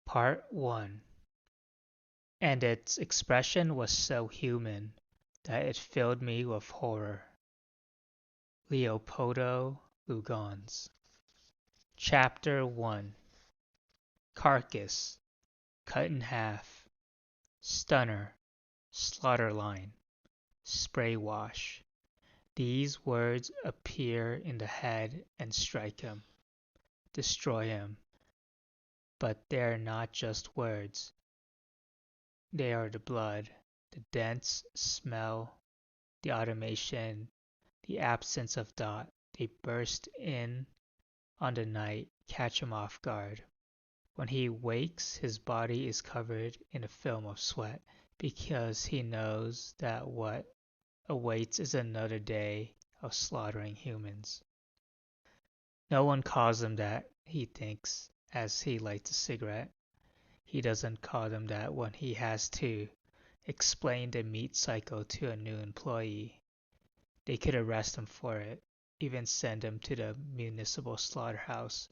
Part 1. And its expression was so human that it filled me with horror. Leopoldo Lugones. Chapter 1. Carcass, cut in half. Stunner, slaughter line, spray wash. These words appear in the head and strike him, destroy him. But they're not just words. They are the blood, the dense smell, the automation, the absence of thought. They burst in on the night, catch him off guard. When he wakes, his body is covered in a film of sweat because he knows that what awaits is another day of slaughtering humans. No one calls him that, he thinks, as he lights a cigarette. He doesn't call them that when he has to explain the meat cycle to a new employee. They could arrest him for it, even send him to the municipal slaughterhouse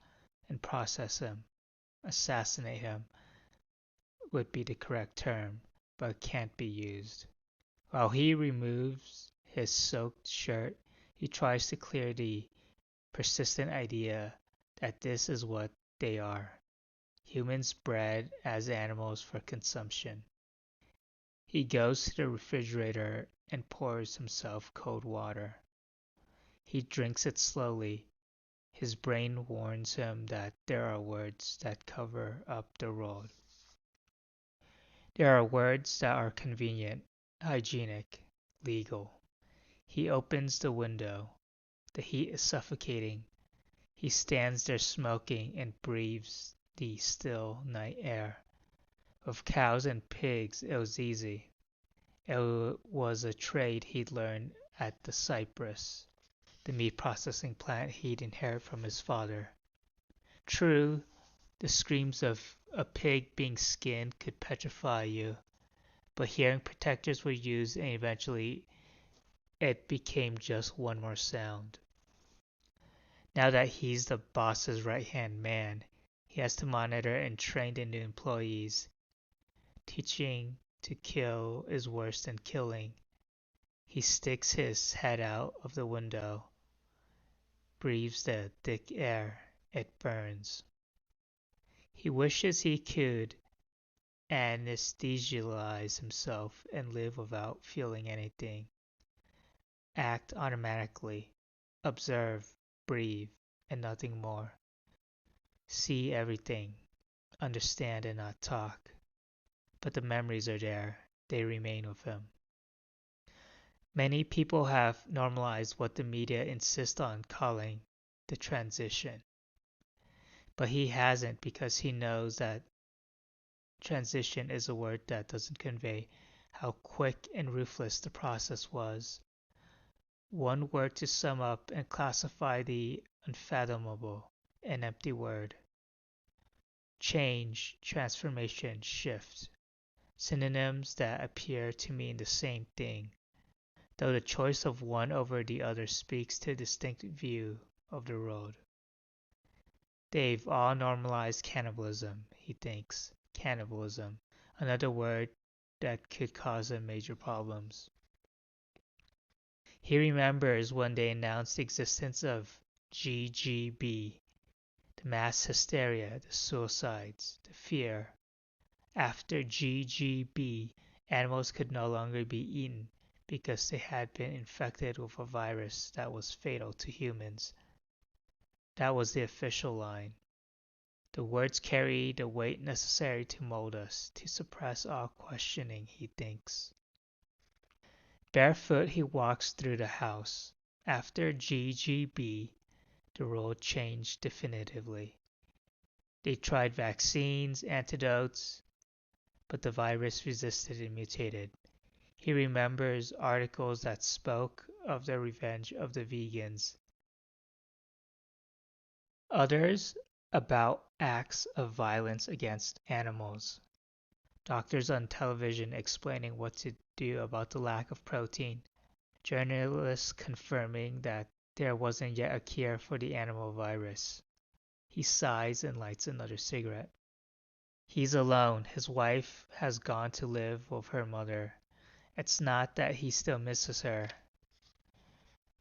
and process him. Assassinate him would be the correct term, but can't be used. While he removes his soaked shirt, he tries to clear the persistent idea that this is what they are. Humans bred as animals for consumption. He goes to the refrigerator and pours himself cold water. He drinks it slowly. His brain warns him that there are words that cover up the road. There are words that are convenient, hygienic, legal. He opens the window. The heat is suffocating. He stands there smoking and breathes the still night air. With cows and pigs it was easy. It was a trade he'd learned at the Cypress, the meat processing plant he'd inherited from his father. True, the screams of a pig being skinned could petrify you, but hearing protectors were used and eventually it became just one more sound. Now that he's the boss's right-hand man, he has to monitor and train the new employees. Teaching to kill is worse than killing. He sticks his head out of the window, breathes the thick air. It burns. He wishes he could anesthesialize himself and live without feeling anything. Act automatically. Observe, breathe, and nothing more. See everything. Understand and not talk. But the memories are there. They remain with him. Many people have normalized what the media insists on calling the transition. But he hasn't, because he knows that transition is a word that doesn't convey how quick and ruthless the process was. One word to sum up and classify the unfathomable, an empty word. Change, transformation, shift. Synonyms that appear to mean the same thing, though the choice of one over the other speaks to a distinct view of the road. They've all normalized cannibalism, he thinks. Cannibalism, another word that could cause him major problems. He remembers when they announced the existence of GGB, the mass hysteria, the suicides, the fear. After GGB, animals could no longer be eaten because they had been infected with a virus that was fatal to humans. That was the official line. The words carry the weight necessary to mold us, to suppress all questioning, he thinks. Barefoot he walks through the house. After GGB, the road changed definitively. They tried vaccines, antidotes, but the virus resisted and mutated. He remembers articles that spoke of the revenge of the vegans. Others about acts of violence against animals. Doctors on television explaining what to do about the lack of protein. Journalists confirming that there wasn't yet a cure for the animal virus. He sighs and lights another cigarette. He's alone. His wife has gone to live with her mother. It's not that he still misses her,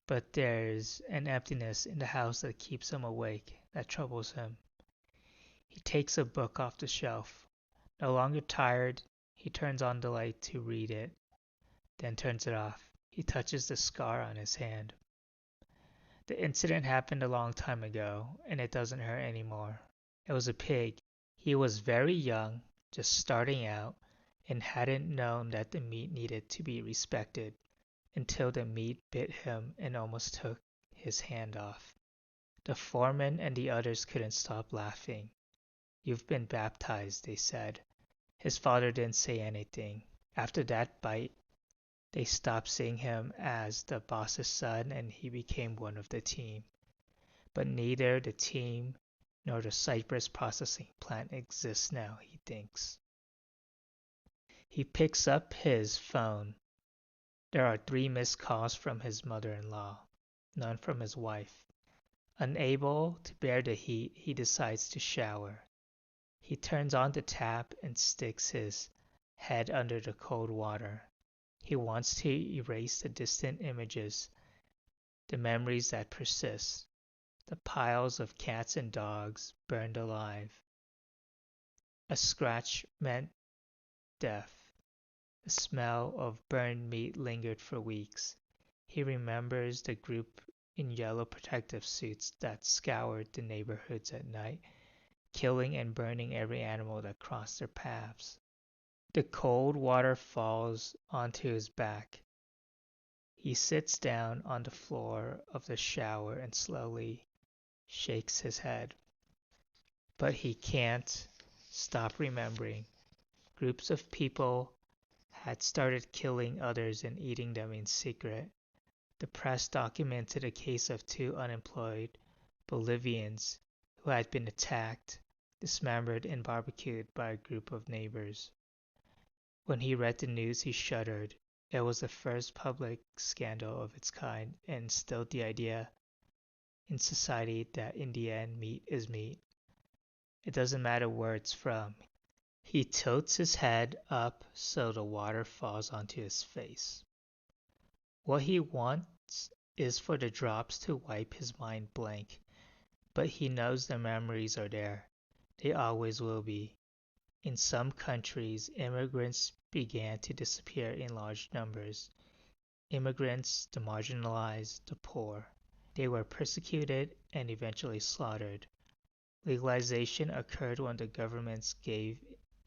but there's an emptiness in the house that keeps him awake, that troubles him. He takes a book off the shelf. No longer tired, he turns on the light to read it, then turns it off. He touches the scar on his hand. The incident happened a long time ago, and it doesn't hurt anymore. It was a pig. He was very young, just starting out, and hadn't known that the meat needed to be respected until the meat bit him and almost took his hand off. The foreman and the others couldn't stop laughing. "You've been baptized," they said. His father didn't say anything. After that bite, they stopped seeing him as the boss's son and he became one of the team. But neither the team nor the Cypress processing plant exists now, he thinks. He picks up his phone. There are 3 missed calls from his mother-in-law, none from his wife. Unable to bear the heat, he decides to shower. He turns on the tap and sticks his head under the cold water. He wants to erase the distant images, the memories that persist, the piles of cats and dogs burned alive. A scratch meant death. The smell of burned meat lingered for weeks. He remembers the group in yellow protective suits that scoured the neighborhoods at night, killing and burning every animal that crossed their paths. The cold water falls onto his back. He sits down on the floor of the shower and slowly shakes his head. But he can't stop remembering. Groups of people had started killing others and eating them in secret. The press documented a case of 2 unemployed Bolivians who had been attacked, dismembered, and barbecued by a group of neighbors. When he read the news, he shuddered. It was the first public scandal of its kind, and instilled the idea in society that in the end, meat is meat. It doesn't matter where it's from. He tilts his head up so the water falls onto his face. What he wants is for the drops to wipe his mind blank, but he knows the memories are there. They always will be. In some countries, immigrants began to disappear in large numbers. Immigrants, the marginalized, the poor. They were persecuted and eventually slaughtered. Legalization occurred when the governments gave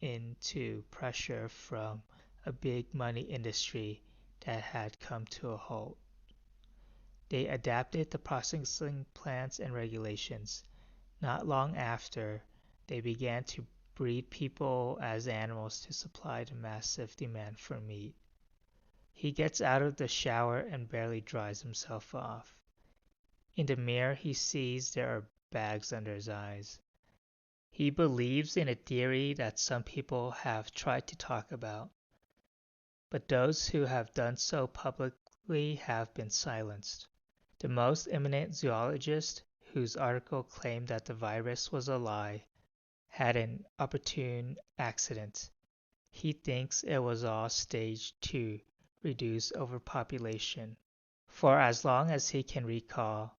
in to pressure from a big money industry that had come to a halt. They adapted the processing plants and regulations. Not long after, they began to breed people as animals to supply the massive demand for meat. He gets out of the shower and barely dries himself off. In the mirror, he sees there are bags under his eyes. He believes in a theory that some people have tried to talk about, but those who have done so publicly have been silenced. The most eminent zoologist, whose article claimed that the virus was a lie, had an opportune accident. He thinks it was all staged to reduce overpopulation. For as long as he can recall,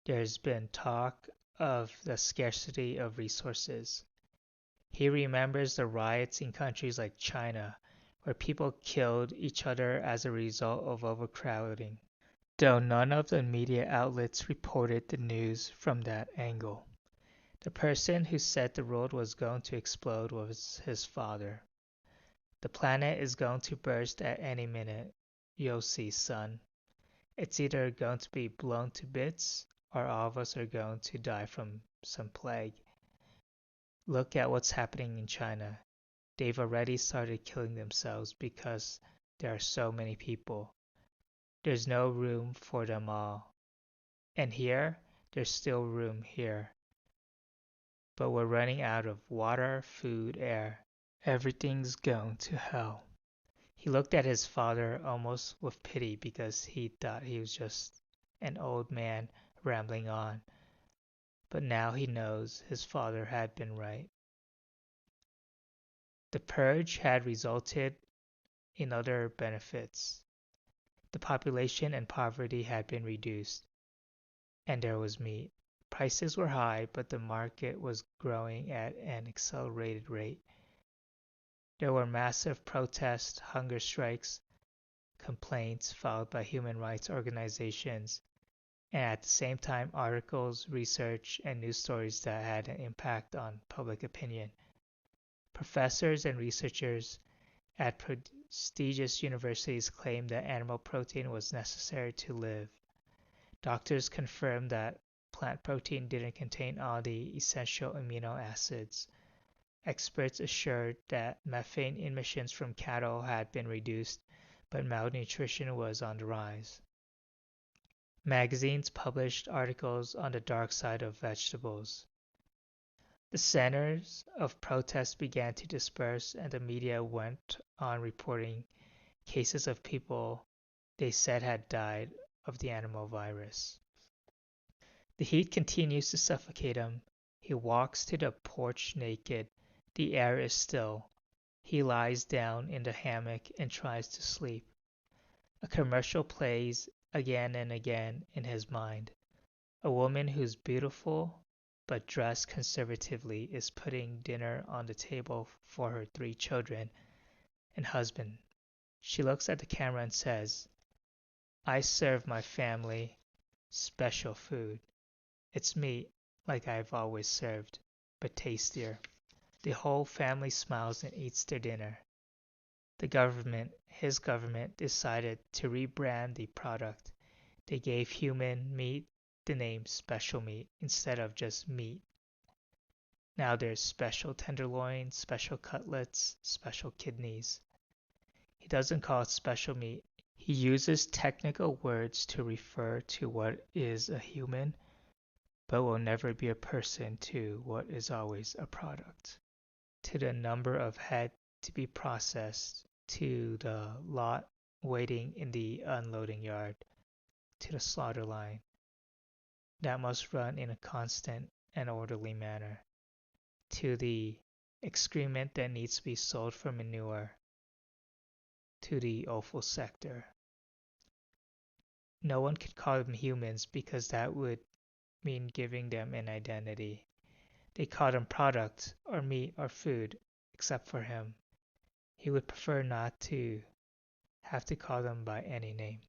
there's been talk of the scarcity of resources. He remembers the riots in countries like China, where people killed each other as a result of overcrowding, though none of the media outlets reported the news from that angle. The person who said the world was going to explode was his father. The planet is going to burst at any minute. You'll see, son. It's either going to be blown to bits, or all of us are going to die from some plague. Look at what's happening in China. They've already started killing themselves because there are so many people. There's no room for them all. And here, there's still room here. But we're running out of water, food, air. Everything's going to hell. He looked at his father almost with pity because he thought he was just an old man rambling on. But now he knows his father had been right. The purge had resulted in other benefits. The population and poverty had been reduced, and there was meat. Prices were high, but the market was growing at an accelerated rate. There were massive protests, hunger strikes, complaints filed by human rights organizations, and at the same time articles, research, and news stories that had an impact on public opinion. Professors and researchers at prestigious universities claimed that animal protein was necessary to live. Doctors confirmed that plant protein didn't contain all the essential amino acids. Experts assured that methane emissions from cattle had been reduced, but malnutrition was on the rise. Magazines published articles on the dark side of vegetables. The centers of protest began to disperse, and the media went on reporting cases of people they said had died of the animal virus. The heat continues to suffocate him. He walks to the porch naked. The air is still. He lies down in the hammock and tries to sleep. A commercial plays again and again in his mind. A woman who's beautiful but dressed conservatively is putting dinner on the table for her 3 children and husband. She looks at the camera and says, "I serve my family special food. It's meat like I've always served, but tastier." The whole family smiles and eats their dinner. The government, his government, decided to rebrand the product. They gave human meat the name special meat instead of just meat. Now there's special tenderloin, special cutlets, special kidneys. He doesn't call it special meat. He uses technical words to refer to what is a human, but will never be a person, to what is always a product. To the number of head to be processed, to the lot waiting in the unloading yard, to the slaughter line that must run in a constant and orderly manner, to the excrement that needs to be sold for manure, to the offal sector. No one can call them humans because that would mean giving them an identity. They call them product or meat or food, except for him. He would prefer not to have to call them by any name.